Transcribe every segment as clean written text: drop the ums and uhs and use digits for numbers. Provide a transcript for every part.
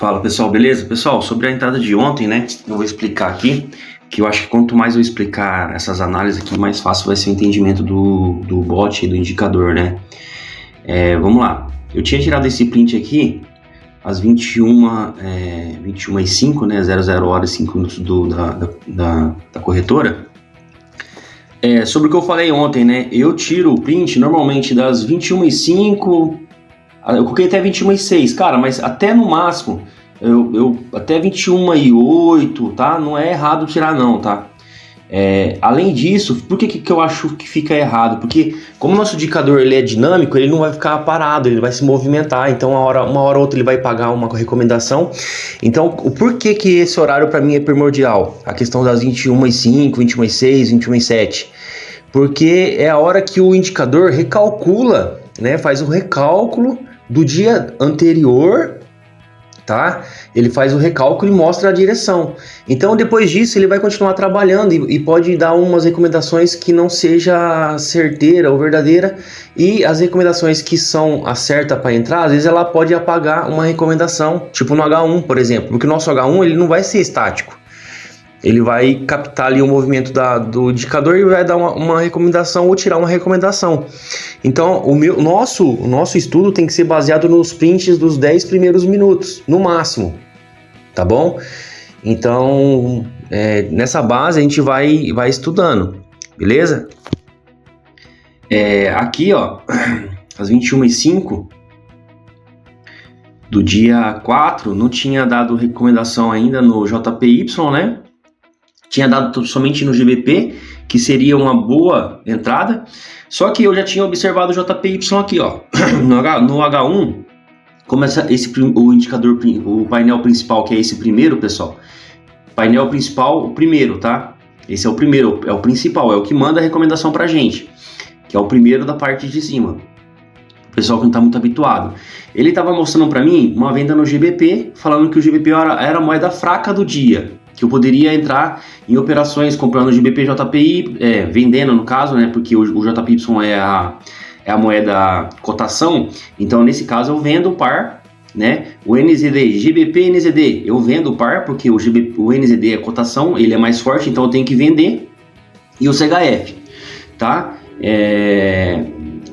Fala pessoal, beleza? Pessoal, sobre a entrada de ontem, né? Eu vou explicar aqui, que eu acho que quanto mais eu explicar essas análises aqui, mais fácil vai ser o entendimento do bot e do indicador, né? Vamos lá. Eu tinha tirado esse print aqui às 21h05, né? 00 horas e 5 minutos da corretora. Sobre o que eu falei ontem, né? Eu tiro o print normalmente das 21h05. Eu coloquei até 21h06, cara, mas até no máximo, até 21h08, tá? Não é errado tirar não, tá? Além disso, por que eu acho que fica errado? Porque como o nosso indicador ele é dinâmico, ele não vai ficar parado, ele vai se movimentar, então uma hora ou outra ele vai pagar uma recomendação. Então, por que esse horário para mim é primordial? A questão das 21h05, 21h06, 21h07. Porque é a hora que o indicador recalcula, né? Faz um recálculo do dia anterior, tá? Ele faz o recálculo e mostra a direção. Então, depois disso, ele vai continuar trabalhando e pode dar umas recomendações que não seja certeira ou verdadeira. E as recomendações que são a certa para entrar, às vezes ela pode apagar uma recomendação, tipo no H1, por exemplo. Porque o nosso H1 ele não vai ser estático. Ele vai captar ali o movimento do indicador e vai dar uma recomendação ou tirar uma recomendação. Então, o nosso estudo tem que ser baseado nos prints dos 10 primeiros minutos, no máximo, tá bom? Então, nessa base a gente vai estudando, beleza? Aqui, ó, às 21h05 do dia 4, não tinha dado recomendação ainda no JPY, né? Tinha dado somente no GBP, que seria uma boa entrada. Só que eu já tinha observado o JPY aqui, ó. No H1, como o indicador, o painel principal, que é esse primeiro, pessoal. Painel principal, o primeiro, tá? Esse é o primeiro, é o principal, é o que manda a recomendação pra gente. Que é o primeiro da parte de cima. O pessoal que não tá muito habituado. Ele estava mostrando para mim uma venda no GBP, falando que o GBP era a moeda fraca do dia. Que eu poderia entrar em operações comprando GBP JPY, vendendo no caso, né? Porque o JPY é a moeda cotação. Então, nesse caso, eu vendo o par, né? O NZD, GBP NZD, eu vendo o par, porque o NZD é cotação, ele é mais forte, então eu tenho que vender. E o CHF, tá?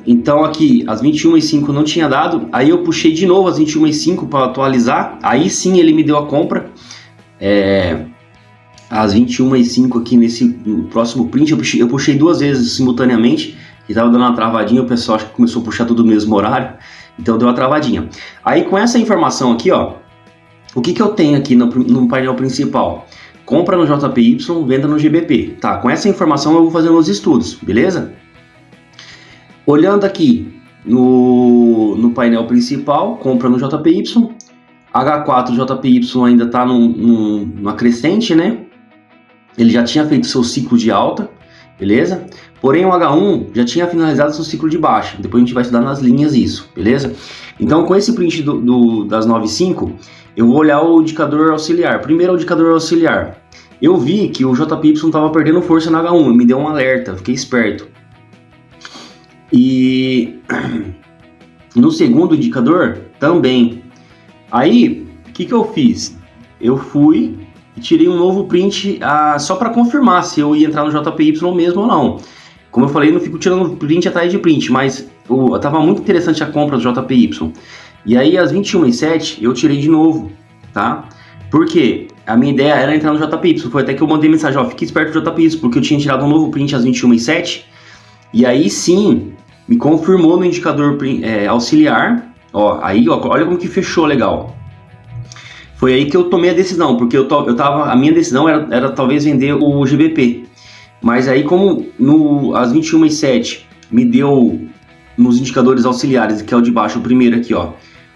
Então aqui, às 21h05 não tinha dado, aí eu puxei de novo às 21h05 para atualizar, aí sim ele me deu a compra. Às 21h05 aqui nesse próximo print, eu puxei duas vezes simultaneamente, que estava dando uma travadinha, o pessoal acho que começou a puxar tudo no mesmo horário, então deu uma travadinha. Aí com essa informação aqui, ó, o que eu tenho aqui no painel principal? Compra no JPY, venda no GBP, tá? Com essa informação eu vou fazer meus estudos, beleza? Olhando aqui no painel principal, compra no JPY, H4 JPY ainda está numa crescente, né? Ele já tinha feito seu ciclo de alta, beleza? Porém o H1 já tinha finalizado seu ciclo de baixa. Depois a gente vai estudar nas linhas isso, beleza? Então com esse print das 9,5, eu vou olhar o indicador auxiliar. Primeiro o indicador auxiliar. Eu vi que o JPY estava perdendo força no H1, me deu um alerta, fiquei esperto. E no segundo indicador também. Aí, o que eu fiz? Eu fui e tirei um novo print só para confirmar se eu ia entrar no JPY mesmo ou não. Como eu falei, eu não fico tirando print atrás de print, mas tava muito interessante a compra do JPY. E aí, às 21h07, eu tirei de novo, tá? Porque a minha ideia era entrar no JPY. Foi até que eu mandei mensagem, ó, fique esperto do JPY, porque eu tinha tirado um novo print às 21h07. E aí sim, me confirmou no indicador auxiliar. Ó, aí, ó, olha como que fechou legal. Foi aí que eu tomei a decisão, porque a minha decisão era talvez vender o GBP. Mas aí como às 21h07 me deu nos indicadores auxiliares, que é o de baixo, o primeiro aqui, ó.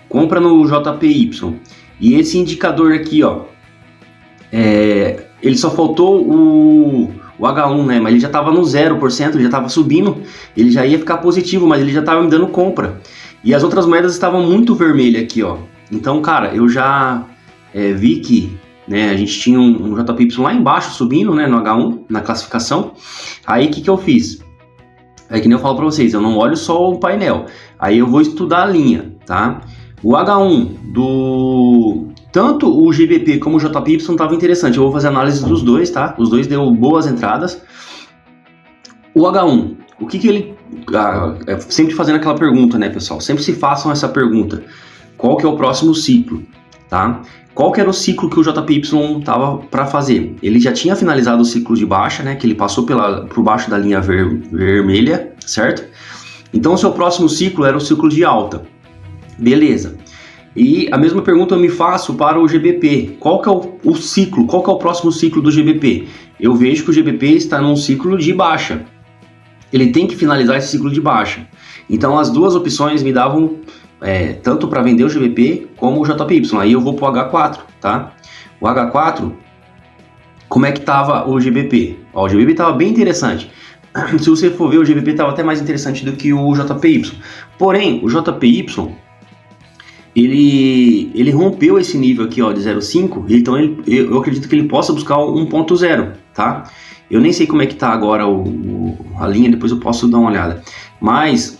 Compra no JPY. E esse indicador aqui, ó. Ele só faltou o H1, né? Mas ele já estava no 0%, ele já estava subindo. Ele já ia ficar positivo, mas ele já estava me dando compra. E as outras moedas estavam muito vermelhas aqui, ó. Então, cara, eu já vi que, né, a gente tinha um JPY lá embaixo subindo, né, no H1, na classificação. Aí, o que eu fiz? É que nem eu falo para vocês, eu não olho só o painel. Aí eu vou estudar a linha, tá? O H1 Tanto o GBP como o JPY estavam interessantes. Eu vou fazer análise dos dois, tá? Os dois deu boas entradas. O H1, o que ele... sempre fazendo aquela pergunta, né, pessoal? Sempre se façam essa pergunta. Qual que é o próximo ciclo, tá? Qual que era o ciclo que o JPY estava para fazer? Ele já tinha finalizado o ciclo de baixa, né? Que ele passou por baixo da linha vermelha, certo? Então, o seu próximo ciclo era o ciclo de alta. Beleza. E a mesma pergunta eu me faço para o GBP. Qual que é o ciclo? Qual que é o próximo ciclo do GBP? Eu vejo que o GBP está num ciclo de baixa. Ele tem que finalizar esse ciclo de baixa. Então, as duas opções me davam tanto para vender o GBP como o JPY. Aí eu vou para o H4, tá? O H4, como é que estava o GBP? Ó, o GBP estava bem interessante. Se você for ver, o GBP estava até mais interessante do que o JPY. Porém, o JPY... Ele rompeu esse nível aqui, ó, de 0,5, então eu acredito que ele possa buscar 1.0, tá? Eu nem sei como é que tá agora a linha, depois eu posso dar uma olhada. Mas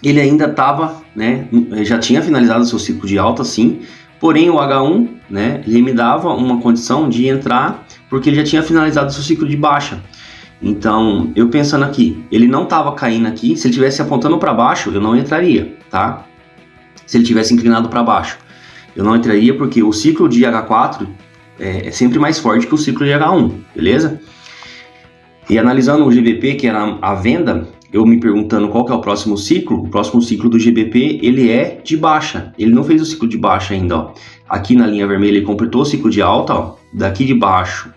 ele ainda estava, né, já tinha finalizado o seu ciclo de alta, sim, porém o H1, né, ele me dava uma condição de entrar, porque ele já tinha finalizado o seu ciclo de baixa. Então, eu pensando aqui, ele não estava caindo aqui, se ele estivesse apontando para baixo, eu não entraria, tá? Se ele tivesse inclinado para baixo, eu não entraria porque o ciclo de H4 é sempre mais forte que o ciclo de H1, beleza? E analisando o GBP, que era a venda, eu me perguntando qual que é o próximo ciclo do GBP, ele é de baixa, ele não fez o ciclo de baixa ainda, ó. Aqui na linha vermelha ele completou o ciclo de alta, ó. Daqui de baixo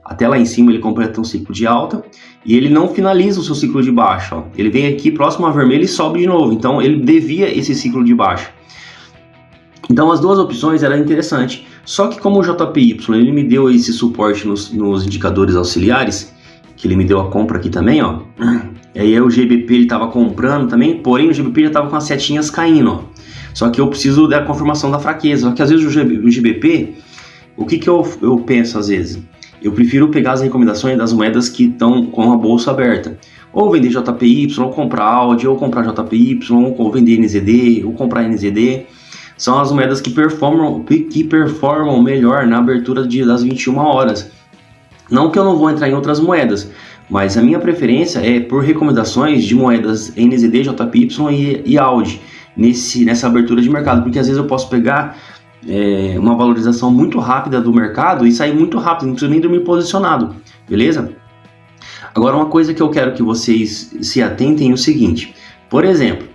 até lá em cima ele completa um ciclo de alta, e ele não finaliza o seu ciclo de baixa, ó. Ele vem aqui próximo à vermelha e sobe de novo, então ele devia esse ciclo de baixa. Então as duas opções eram interessantes, só que como o JPY ele me deu esse suporte nos indicadores auxiliares, que ele me deu a compra aqui também, ó. E aí o GBP ele estava comprando também, porém o GBP já estava com as setinhas caindo, ó. Só que eu preciso da confirmação da fraqueza, só que às vezes o GBP, o que eu penso às vezes? Eu prefiro pegar as recomendações das moedas que estão com a bolsa aberta. Ou vender JPY, ou comprar Audi, ou comprar JPY, ou vender NZD, ou comprar NZD. São as moedas que performam melhor na abertura das 21 horas. Não que eu não vou entrar em outras moedas, mas a minha preferência é por recomendações de moedas NZD, JPY e Audi nessa abertura de mercado, porque às vezes eu posso pegar uma valorização muito rápida do mercado e sair muito rápido, não preciso nem dormir posicionado, beleza? Agora, uma coisa que eu quero que vocês se atentem é o seguinte, por exemplo,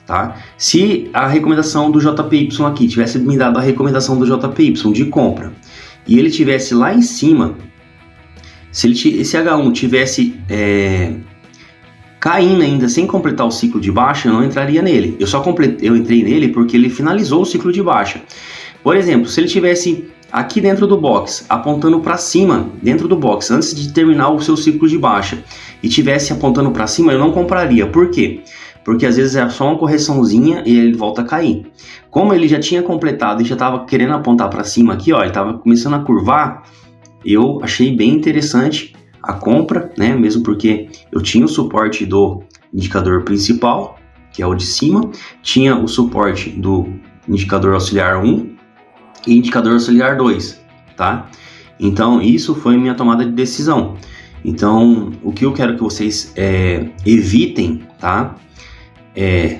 tá? Se a recomendação do JPY aqui tivesse me dado a recomendação do JPY de compra e ele tivesse lá em cima, se esse H1 tivesse caindo ainda sem completar o ciclo de baixa, eu não entraria nele. Eu entrei nele porque ele finalizou o ciclo de baixa. Por exemplo, se ele tivesse aqui dentro do box, apontando para cima, dentro do box, antes de terminar o seu ciclo de baixa, e tivesse apontando para cima, eu não compraria. Por quê? Porque às vezes é só uma correçãozinha e ele volta a cair. Como ele já tinha completado e já estava querendo apontar para cima aqui, ó, ele estava começando a curvar, eu achei bem interessante a compra, né? Mesmo porque eu tinha o suporte do indicador principal, que é o de cima, tinha o suporte do indicador auxiliar 1 e indicador auxiliar 2, tá? Então isso foi minha tomada de decisão. Então o que eu quero que vocês evitem, tá?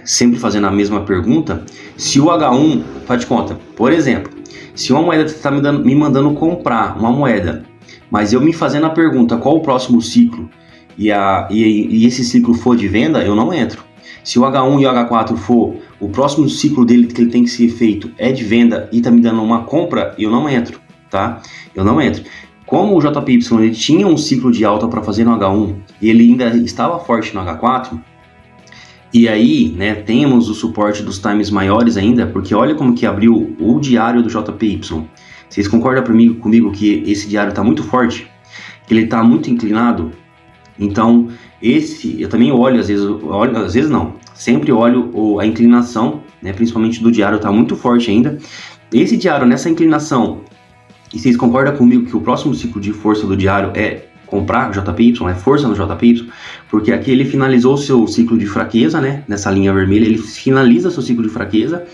Sempre fazendo a mesma pergunta, se o H1, faz de conta, por exemplo, se uma moeda está me mandando comprar uma moeda, mas eu me fazendo a pergunta qual o próximo ciclo e esse ciclo for de venda, eu não entro. Se o H1 e o H4 for o próximo ciclo dele que ele tem que ser feito é de venda e está me dando uma compra, eu não entro, tá? Eu não entro. Como o JPY ele tinha um ciclo de alta para fazer no H1 e ele ainda estava forte no H4, e aí, né, temos o suporte dos times maiores ainda, porque olha como que abriu o diário do JPY. Vocês concordam comigo que esse diário está muito forte? Que ele está muito inclinado? Então, eu também olho, às vezes não, sempre olho a inclinação, né, principalmente do diário, está muito forte ainda. Esse diário, nessa inclinação, e vocês concordam comigo que o próximo ciclo de força do diário é comprar JPY, é força no JPY, porque aqui ele finalizou o seu ciclo de fraqueza, né? Nessa linha vermelha, ele finaliza seu ciclo de fraqueza,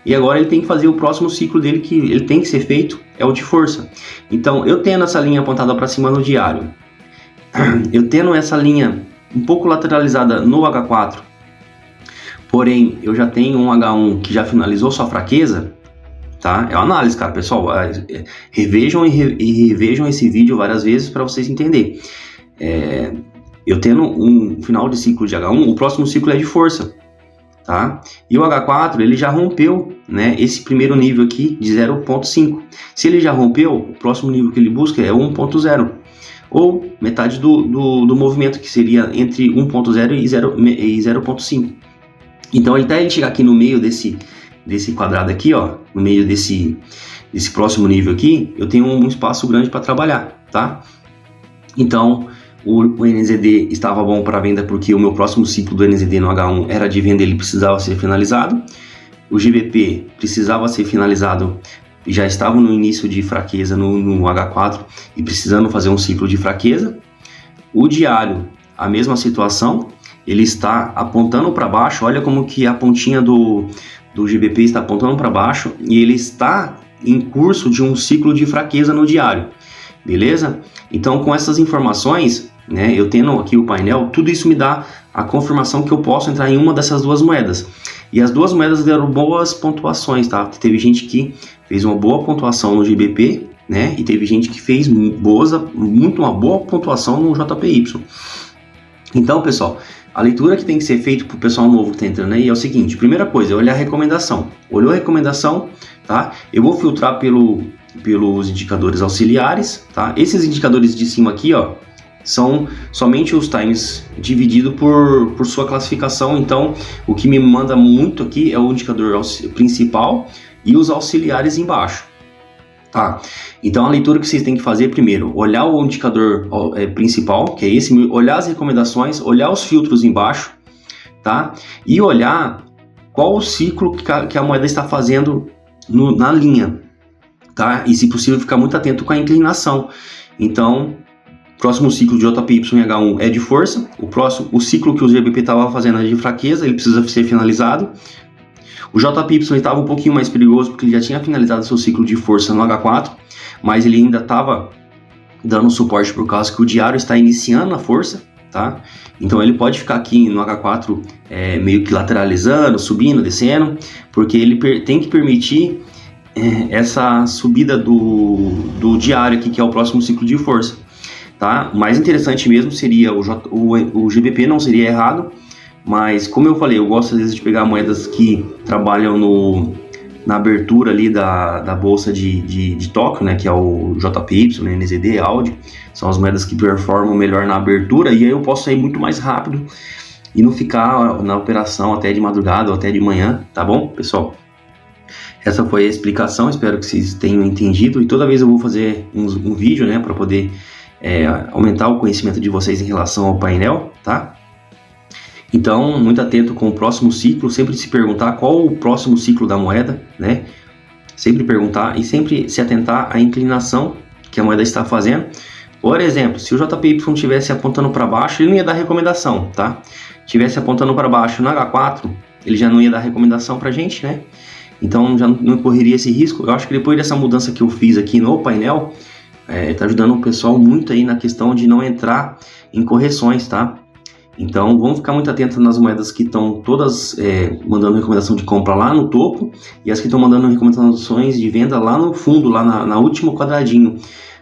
e agora ele tem que fazer o próximo ciclo dele, que ele tem que ser feito, é o de força. Então, eu tendo essa linha apontada para cima no diário, eu tendo essa linha um pouco lateralizada no H4, porém, eu já tenho um H1 que já finalizou sua fraqueza, tá? É uma análise, cara, pessoal. Revejam e revejam esse vídeo várias vezes para vocês entenderem. Eu tendo um final de ciclo de H1, o próximo ciclo é de força, tá? E o H4, ele já rompeu, né, esse primeiro nível aqui de 0.5. Se ele já rompeu, o próximo nível que ele busca é 1.0, ou metade do movimento, que seria entre 1.0 e 0.5. Então, até ele chegar aqui no meio desse quadrado aqui, ó, no meio desse próximo nível aqui, eu tenho um espaço grande para trabalhar, tá? Então, o NZD estava bom para venda porque o meu próximo ciclo do NZD no H1 era de venda, ele precisava ser finalizado. O GBP precisava ser finalizado, já estava no início de fraqueza no H4 e precisando fazer um ciclo de fraqueza. O diário, a mesma situação, ele está apontando para baixo, olha como que a pontinha do GBP está apontando para baixo e ele está em curso de um ciclo de fraqueza no diário, beleza? Então, com essas informações, né, eu tendo aqui o painel, tudo isso me dá a confirmação que eu posso entrar em uma dessas duas moedas. E as duas moedas deram boas pontuações, tá? Teve gente que fez uma boa pontuação no GBP, né? E teve gente que fez uma boa pontuação no JPY. Então, pessoal, a leitura que tem que ser feita para o pessoal novo que está entrando aí é o seguinte: primeira coisa, é olhar a recomendação. Olhou a recomendação, tá? Eu vou filtrar pelos indicadores auxiliares, tá? Esses indicadores de cima aqui, ó, são somente os times dividido por sua classificação. Então, o que me manda muito aqui é o indicador principal e os auxiliares embaixo, tá? Então, a leitura que vocês têm que fazer primeiro, olhar o indicador principal, que é esse, olhar as recomendações, olhar os filtros embaixo, tá? E olhar qual o ciclo que a moeda está fazendo na linha, tá? E, se possível, ficar muito atento com a inclinação. Então, próximo ciclo de JPY em H1 é de força, o ciclo que o GBP estava fazendo é de fraqueza, ele precisa ser finalizado. O JPY estava um pouquinho mais perigoso porque ele já tinha finalizado seu ciclo de força no H4, mas ele ainda estava dando suporte por causa que o diário está iniciando a força, tá? Então ele pode ficar aqui no H4 meio que lateralizando, subindo, descendo, porque ele tem que permitir essa subida do diário aqui, que é o próximo ciclo de força. Tá? O mais interessante mesmo seria o GBP, não seria errado, mas como eu falei, eu gosto às vezes de pegar moedas que trabalham na abertura ali da bolsa de Tóquio, né, que é o JPY, NZD, AUD, são as moedas que performam melhor na abertura, e aí eu posso sair muito mais rápido e não ficar na operação até de madrugada ou até de manhã, tá bom, pessoal? Essa foi a explicação, espero que vocês tenham entendido, e toda vez eu vou fazer um vídeo, né, para poder aumentar o conhecimento de vocês em relação ao painel, tá? Então, muito atento com o próximo ciclo, sempre se perguntar qual o próximo ciclo da moeda, né? Sempre perguntar e sempre se atentar à inclinação que a moeda está fazendo. Por exemplo, se o JPY estivesse apontando para baixo, ele não ia dar recomendação, tá? Estivesse apontando para baixo no H4, ele já não ia dar recomendação para a gente, né? Então, já não correria esse risco. Eu acho que depois dessa mudança que eu fiz aqui no painel, tá ajudando o pessoal muito aí na questão de não entrar em correções, tá? Então, vamos ficar muito atentos nas moedas que estão todas mandando recomendação de compra lá no topo e as que estão mandando recomendações de venda lá no fundo, lá na último quadradinho.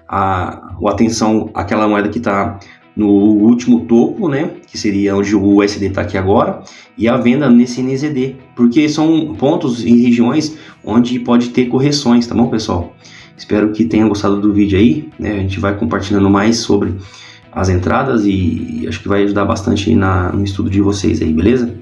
Atenção, aquela moeda que está no último topo, né? Que seria onde o USD está aqui agora, e a venda nesse NZD, porque são pontos e regiões onde pode ter correções, tá bom, pessoal? Espero que tenham gostado do vídeo aí, né? A gente vai compartilhando mais sobre as entradas e acho que vai ajudar bastante no estudo de vocês aí, beleza?